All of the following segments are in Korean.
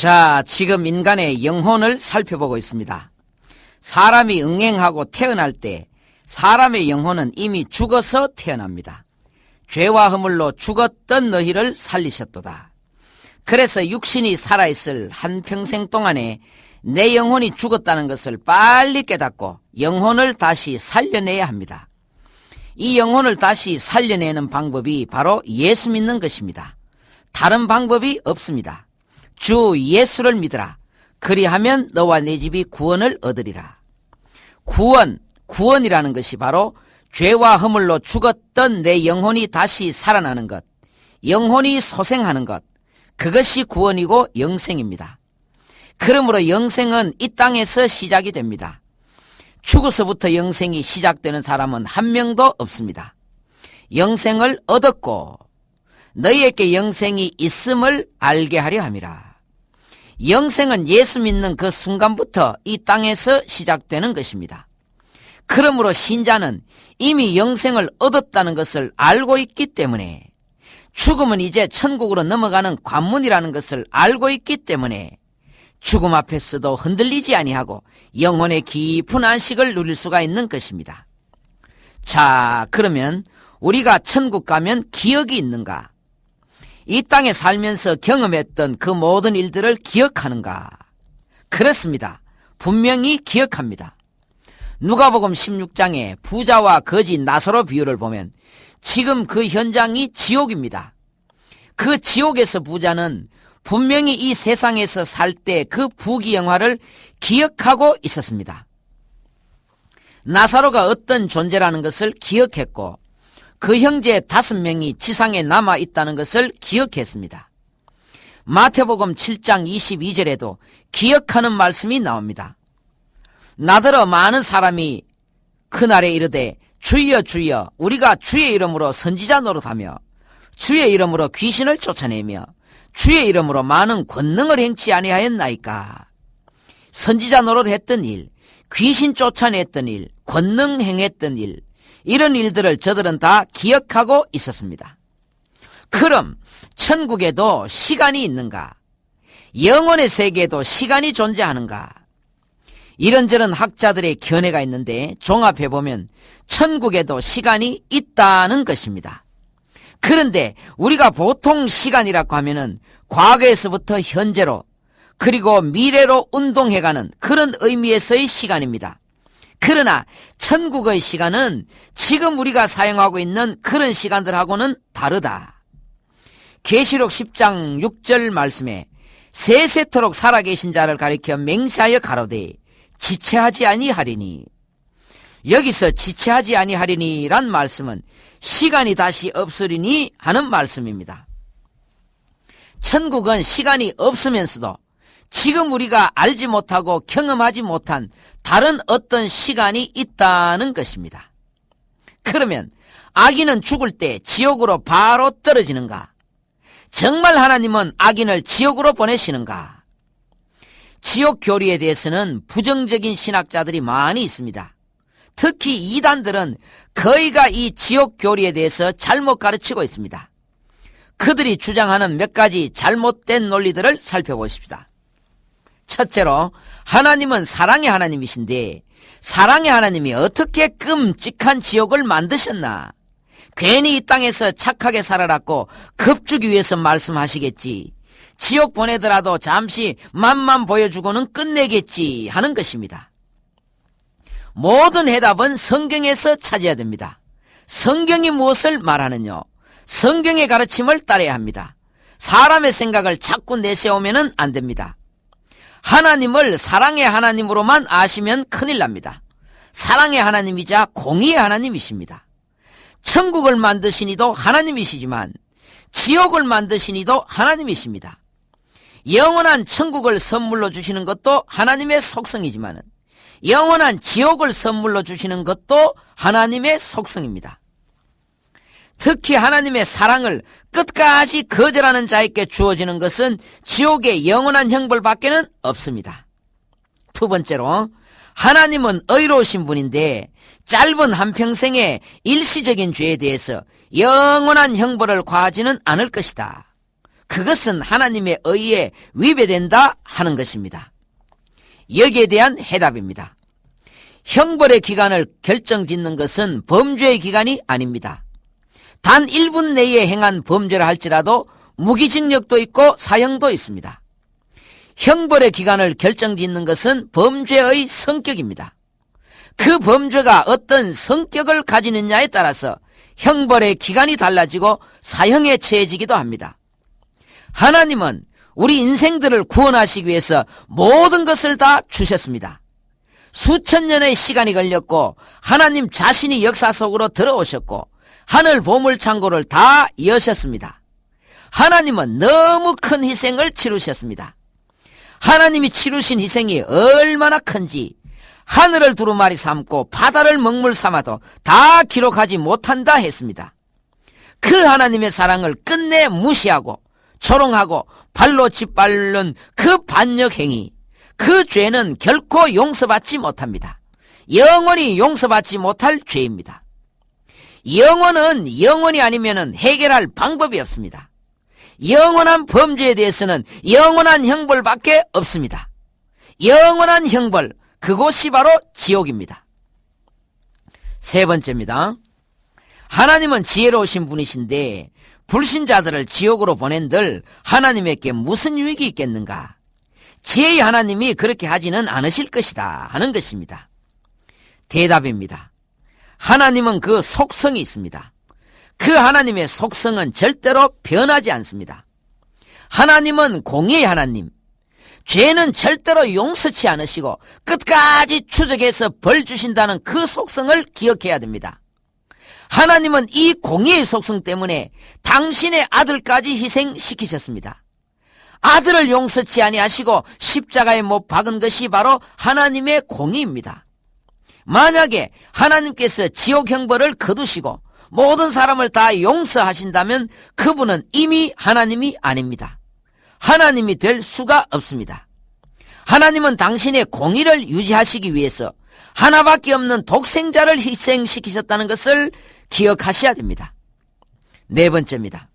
자, 지금 인간의 영혼을 살펴보고 있습니다. 사람이 응행하고 태어날 때 사람의 영혼은 이미 죽어서 태어납니다. 죄와 허물로 죽었던 너희를 살리셨도다. 그래서 육신이 살아있을 한평생 동안에 내 영혼이 죽었다는 것을 빨리 깨닫고 영혼을 다시 살려내야 합니다. 이 영혼을 다시 살려내는 방법이 바로 예수 믿는 것입니다. 다른 방법이 없습니다. 주 예수를 믿으라. 그리하면 너와 내 집이 구원을 얻으리라. 구원이라는 것이 바로 죄와 허물로 죽었던 내 영혼이 다시 살아나는 것, 영혼이 소생하는 것, 그것이 구원이고 영생입니다. 그러므로 영생은 이 땅에서 시작이 됩니다. 죽어서부터 영생이 시작되는 사람은 한 명도 없습니다. 영생을 얻었고 너희에게 영생이 있음을 알게 하려 함이라. 영생은 예수 믿는 그 순간부터 이 땅에서 시작되는 것입니다. 그러므로 신자는 이미 영생을 얻었다는 것을 알고 있기 때문에, 죽음은 이제 천국으로 넘어가는 관문이라는 것을 알고 있기 때문에 죽음 앞에서도 흔들리지 아니하고 영혼의 깊은 안식을 누릴 수가 있는 것입니다. 자, 그러면 우리가 천국 가면 기억이 있는가? 이 땅에 살면서 경험했던 그 모든 일들을 기억하는가? 그렇습니다. 분명히 기억합니다. 누가복음 16장에 부자와 거지 나사로 비유를 보면 지금 그 현장이 지옥입니다. 그 지옥에서 부자는 분명히 이 세상에서 살 때 그 부귀영화를 기억하고 있었습니다. 나사로가 어떤 존재라는 것을 기억했고 그 형제 5명이 지상에 남아 있다는 것을 기억했습니다. 마태복음 7장 22절에도 기억하는 말씀이 나옵니다. 나더러 많은 사람이 그날에 이르되 주여 주여 우리가 주의 이름으로 선지자 노릇하며 주의 이름으로 귀신을 쫓아내며 주의 이름으로 많은 권능을 행치 아니하였나이까. 선지자 노릇했던 일, 귀신 쫓아냈던 일, 권능 행했던 일, 이런 일들을 저들은 다 기억하고 있었습니다. 그럼 천국에도 시간이 있는가? 영혼의 세계에도 시간이 존재하는가? 이런저런 학자들의 견해가 있는데 종합해보면 천국에도 시간이 있다는 것입니다. 그런데 우리가 보통 시간이라고 하면은 과거에서부터 현재로 그리고 미래로 운동해가는 그런 의미에서의 시간입니다. 그러나 천국의 시간은 지금 우리가 사용하고 있는 그런 시간들하고는 다르다. 계시록 10장 6절 말씀에 세세토록 살아계신 자를 가리켜 맹세하여 가로되 지체하지 아니하리니, 여기서 지체하지 아니하리니란 말씀은 시간이 다시 없으리니 하는 말씀입니다. 천국은 시간이 없으면서도 지금 우리가 알지 못하고 경험하지 못한 다른 어떤 시간이 있다는 것입니다. 그러면 악인은 죽을 때 지옥으로 바로 떨어지는가? 정말 하나님은 악인을 지옥으로 보내시는가? 지옥 교리에 대해서는 부정적인 신학자들이 많이 있습니다. 특히 이단들은 거의가 이 지옥 교리에 대해서 잘못 가르치고 있습니다. 그들이 주장하는 몇 가지 잘못된 논리들을 살펴보십시다. 첫째로, 하나님은 사랑의 하나님이신데 사랑의 하나님이 어떻게 끔찍한 지옥을 만드셨나? 괜히 이 땅에서 착하게 살아라고 겁주기 위해서 말씀하시겠지. 지옥 보내더라도 잠시 맛만 보여주고는 끝내겠지 하는 것입니다. 모든 해답은 성경에서 찾아야 됩니다. 성경이 무엇을 말하느냐? 성경의 가르침을 따라야 합니다. 사람의 생각을 자꾸 내세우면 안 됩니다. 하나님을 사랑의 하나님으로만 아시면 큰일 납니다. 사랑의 하나님이자 공의의 하나님이십니다. 천국을 만드신 이도 하나님이시지만 지옥을 만드신 이도 하나님이십니다. 영원한 천국을 선물로 주시는 것도 하나님의 속성이지만 영원한 지옥을 선물로 주시는 것도 하나님의 속성입니다. 특히 하나님의 사랑을 끝까지 거절하는 자에게 주어지는 것은 지옥의 영원한 형벌밖에는 없습니다. 두 번째로, 하나님은 의로우신 분인데 짧은 한평생의 일시적인 죄에 대해서 영원한 형벌을 과하지는 않을 것이다. 그것은 하나님의 의에 위배된다 하는 것입니다. 여기에 대한 해답입니다. 형벌의 기간을 결정짓는 것은 범죄의 기간이 아닙니다. 단 1분 내에 행한 범죄를 할지라도 무기징역도 있고 사형도 있습니다. 형벌의 기간을 결정짓는 것은 범죄의 성격입니다. 그 범죄가 어떤 성격을 가지느냐에 따라서 형벌의 기간이 달라지고 사형에 처해지기도 합니다. 하나님은 우리 인생들을 구원하시기 위해서 모든 것을 다 주셨습니다. 수천 년의 시간이 걸렸고 하나님 자신이 역사 속으로 들어오셨고 하늘 보물창고를 다 여셨습니다. 하나님은 너무 큰 희생을 치르셨습니다. 하나님이 치르신 희생이 얼마나 큰지 하늘을 두루마리 삼고 바다를 먹물 삼아도 다 기록하지 못한다 했습니다. 그 하나님의 사랑을 끝내 무시하고 조롱하고 발로 짓밟는 그 반역행위, 그 죄는 결코 용서받지 못합니다. 영원히 용서받지 못할 죄입니다. 영원은 영원이 아니면 해결할 방법이 없습니다. 영원한 범죄에 대해서는 영원한 형벌밖에 없습니다. 영원한 형벌, 그곳이 바로 지옥입니다. 세 번째입니다. 하나님은 지혜로우신 분이신데 불신자들을 지옥으로 보낸들 하나님에게 무슨 유익이 있겠는가? 지혜의 하나님이 그렇게 하지는 않으실 것이다 하는 것입니다. 대답입니다. 하나님은 그 속성이 있습니다. 그 하나님의 속성은 절대로 변하지 않습니다. 하나님은 공의의 하나님, 죄는 절대로 용서치 않으시고 끝까지 추적해서 벌 주신다는 그 속성을 기억해야 됩니다. 하나님은 이 공의의 속성 때문에 당신의 아들까지 희생시키셨습니다. 아들을 용서치 아니하시고 십자가에 못 박은 것이 바로 하나님의 공의입니다. 만약에 하나님께서 지옥 형벌을 거두시고 모든 사람을 다 용서하신다면 그분은 이미 하나님이 아닙니다. 하나님이 될 수가 없습니다. 하나님은 당신의 공의를 유지하시기 위해서 하나밖에 없는 독생자를 희생시키셨다는 것을 기억하셔야 됩니다. 네 번째입니다.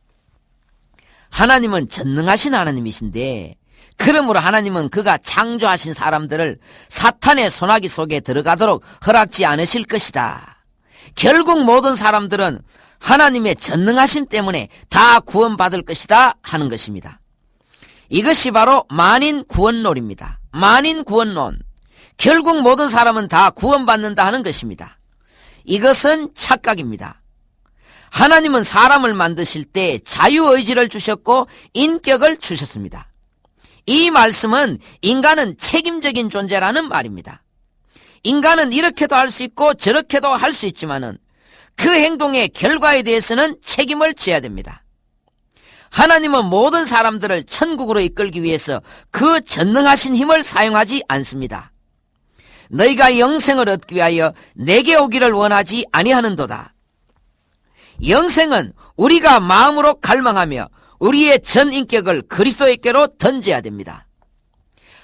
하나님은 전능하신 하나님이신데 그러므로 하나님은 그가 창조하신 사람들을 사탄의 소나기 속에 들어가도록 허락지 않으실 것이다. 결국 모든 사람들은 하나님의 전능하심 때문에 다 구원받을 것이다 하는 것입니다. 이것이 바로 만인 구원론입니다. 만인 구원론. 결국 모든 사람은 다 구원받는다 하는 것입니다. 이것은 착각입니다. 하나님은 사람을 만드실 때 자유의지를 주셨고 인격을 주셨습니다. 이 말씀은 인간은 책임적인 존재라는 말입니다. 인간은 이렇게도 할 수 있고 저렇게도 할 수 있지만은 그 행동의 결과에 대해서는 책임을 져야 됩니다. 하나님은 모든 사람들을 천국으로 이끌기 위해서 그 전능하신 힘을 사용하지 않습니다. 너희가 영생을 얻기 위하여 내게 오기를 원하지 아니하는도다. 영생은 우리가 마음으로 갈망하며 우리의 전 인격을 그리스도에게로 던져야 됩니다.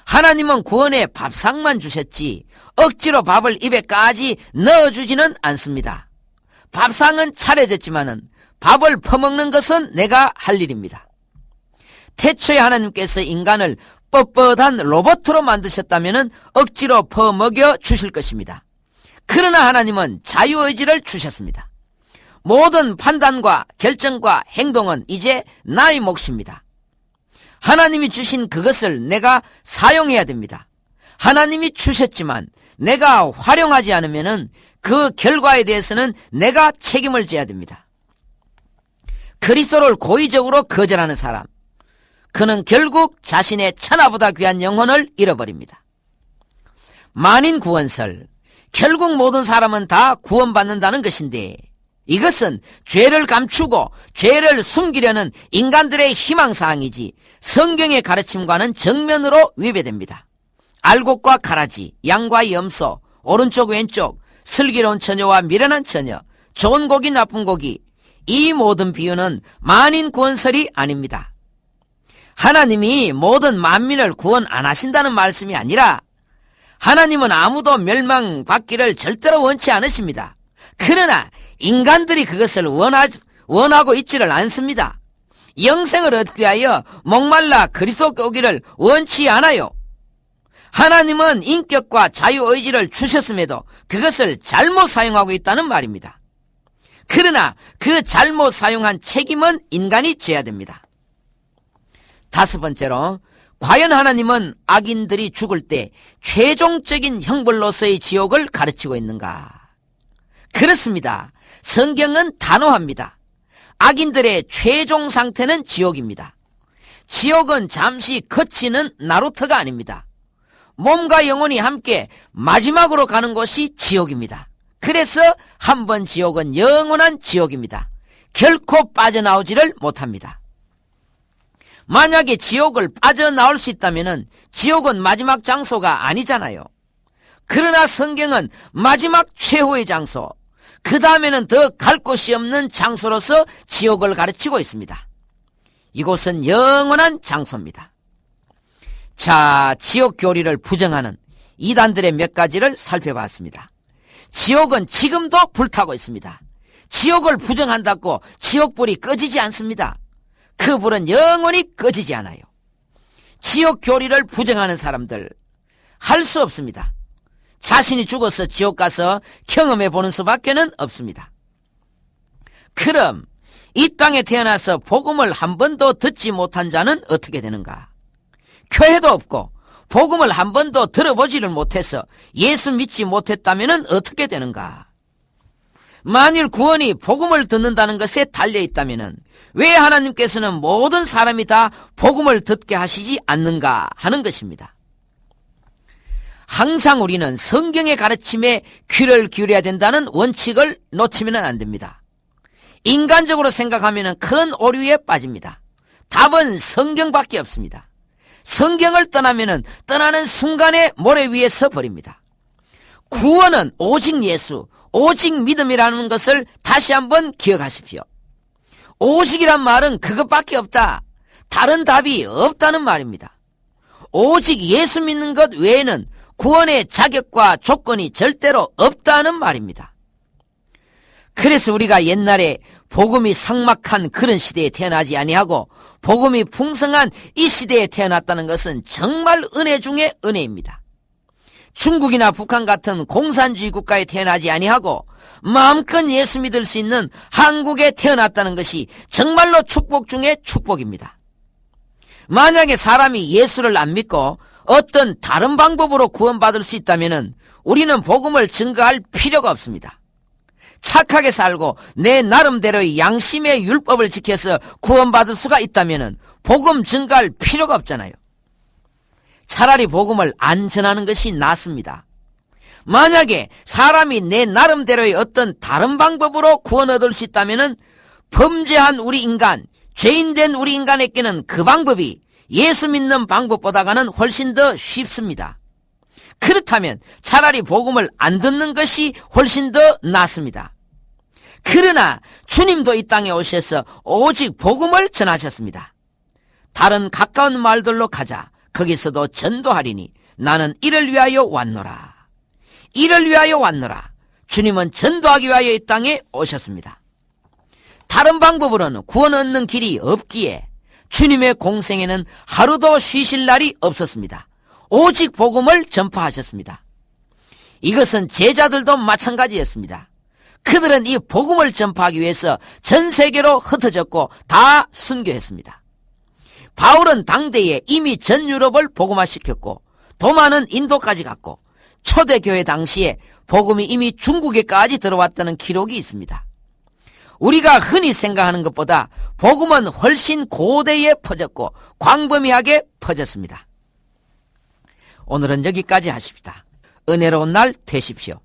하나님은 구원에 밥상만 주셨지 억지로 밥을 입에까지 넣어주지는 않습니다. 밥상은 차려졌지만은 밥을 퍼먹는 것은 내가 할 일입니다. 태초에 하나님께서 인간을 뻣뻣한 로봇으로 만드셨다면 억지로 퍼먹여 주실 것입니다. 그러나 하나님은 자유의지를 주셨습니다. 모든 판단과 결정과 행동은 이제 나의 몫입니다. 하나님이 주신 그것을 내가 사용해야 됩니다. 하나님이 주셨지만 내가 활용하지 않으면 그 결과에 대해서는 내가 책임을 져야 됩니다. 그리스도를 고의적으로 거절하는 사람, 그는 결국 자신의 천하보다 귀한 영혼을 잃어버립니다. 만인 구원설, 결국 모든 사람은 다 구원받는다는 것인데 이것은 죄를 감추고 죄를 숨기려는 인간들의 희망사항이지 성경의 가르침과는 정면으로 위배됩니다. 알곡과 가라지, 양과 염소, 오른쪽 왼쪽, 슬기로운 처녀와 미련한 처녀, 좋은 고기 나쁜 고기, 이 모든 비유는 만인 구원설이 아닙니다. 하나님이 모든 만민을 구원 안 하신다는 말씀이 아니라 하나님은 아무도 멸망받기를 절대로 원치 않으십니다. 그러나 인간들이 그것을 원하고 있지를 않습니다. 영생을 얻기 위하여 목말라 그리스도께 오기를 원치 않아요. 하나님은 인격과 자유의지를 주셨음에도 그것을 잘못 사용하고 있다는 말입니다. 그러나 그 잘못 사용한 책임은 인간이 져야 됩니다. 다섯 번째로, 과연 하나님은 악인들이 죽을 때 최종적인 형벌로서의 지옥을 가르치고 있는가? 그렇습니다. 성경은 단호합니다. 악인들의 최종 상태는 지옥입니다. 지옥은 잠시 그치는 나루터가 아닙니다. 몸과 영혼이 함께 마지막으로 가는 곳이 지옥입니다. 그래서 한 번 지옥은 영원한 지옥입니다. 결코 빠져나오지를 못합니다. 만약에 지옥을 빠져나올 수 있다면 지옥은 마지막 장소가 아니잖아요. 그러나 성경은 마지막 최후의 장소, 그 다음에는 더 갈 곳이 없는 장소로서 지옥을 가르치고 있습니다. 이곳은 영원한 장소입니다. 자, 지옥 교리를 부정하는 이단들의 몇 가지를 살펴봤습니다. 지옥은 지금도 불타고 있습니다. 지옥을 부정한다고 지옥불이 꺼지지 않습니다. 그 불은 영원히 꺼지지 않아요. 지옥 교리를 부정하는 사람들, 할 수 없습니다. 자신이 죽어서 지옥 가서 경험해 보는 수밖에는 없습니다. 그럼 이 땅에 태어나서 복음을 한 번도 듣지 못한 자는 어떻게 되는가? 교회도 없고 복음을 한 번도 들어보지를 못해서 예수 믿지 못했다면 어떻게 되는가? 만일 구원이 복음을 듣는다는 것에 달려있다면 왜 하나님께서는 모든 사람이 다 복음을 듣게 하시지 않는가 하는 것입니다. 항상 우리는 성경의 가르침에 귀를 기울여야 된다는 원칙을 놓치면 안 됩니다. 인간적으로 생각하면 큰 오류에 빠집니다. 답은 성경밖에 없습니다. 성경을 떠나면 떠나는 순간에 모래 위에 서 버립니다. 구원은 오직 예수, 오직 믿음이라는 것을 다시 한번 기억하십시오. 오직이란 말은 그것밖에 없다, 다른 답이 없다는 말입니다. 오직 예수 믿는 것 외에는 구원의 자격과 조건이 절대로 없다는 말입니다. 그래서 우리가 옛날에 복음이 삭막한 그런 시대에 태어나지 아니하고 복음이 풍성한 이 시대에 태어났다는 것은 정말 은혜 중에 은혜입니다. 중국이나 북한 같은 공산주의 국가에 태어나지 아니하고 마음껏 예수 믿을 수 있는 한국에 태어났다는 것이 정말로 축복 중에 축복입니다. 만약에 사람이 예수를 안 믿고 어떤 다른 방법으로 구원받을 수 있다면 우리는 복음을 증거할 필요가 없습니다. 착하게 살고 내 나름대로의 양심의 율법을 지켜서 구원받을 수가 있다면 복음 증거할 필요가 없잖아요. 차라리 복음을 안 전하는 것이 낫습니다. 만약에 사람이 내 나름대로의 어떤 다른 방법으로 구원 얻을 수 있다면 범죄한 우리 인간, 죄인된 우리 인간에게는 그 방법이 예수 믿는 방법보다는 훨씬 더 쉽습니다. 그렇다면 차라리 복음을 안 듣는 것이 훨씬 더 낫습니다. 그러나 주님도 이 땅에 오셔서 오직 복음을 전하셨습니다. 다른 가까운 말들로 가자, 거기서도 전도하리니 나는 이를 위하여 왔노라. 이를 위하여 왔노라. 주님은 전도하기 위하여 이 땅에 오셨습니다. 다른 방법으로는 구원 얻는 길이 없기에 주님의 공생에는 하루도 쉬실 날이 없었습니다. 오직 복음을 전파하셨습니다. 이것은 제자들도 마찬가지였습니다. 그들은 이 복음을 전파하기 위해서 전 세계로 흩어졌고 다 순교했습니다. 바울은 당대에 이미 전 유럽을 복음화시켰고 도마는 인도까지 갔고 초대교회 당시에 복음이 이미 중국에까지 들어왔다는 기록이 있습니다. 우리가 흔히 생각하는 것보다 복음은 훨씬 고대에 퍼졌고 광범위하게 퍼졌습니다. 오늘은 여기까지 하십시다. 은혜로운 날 되십시오.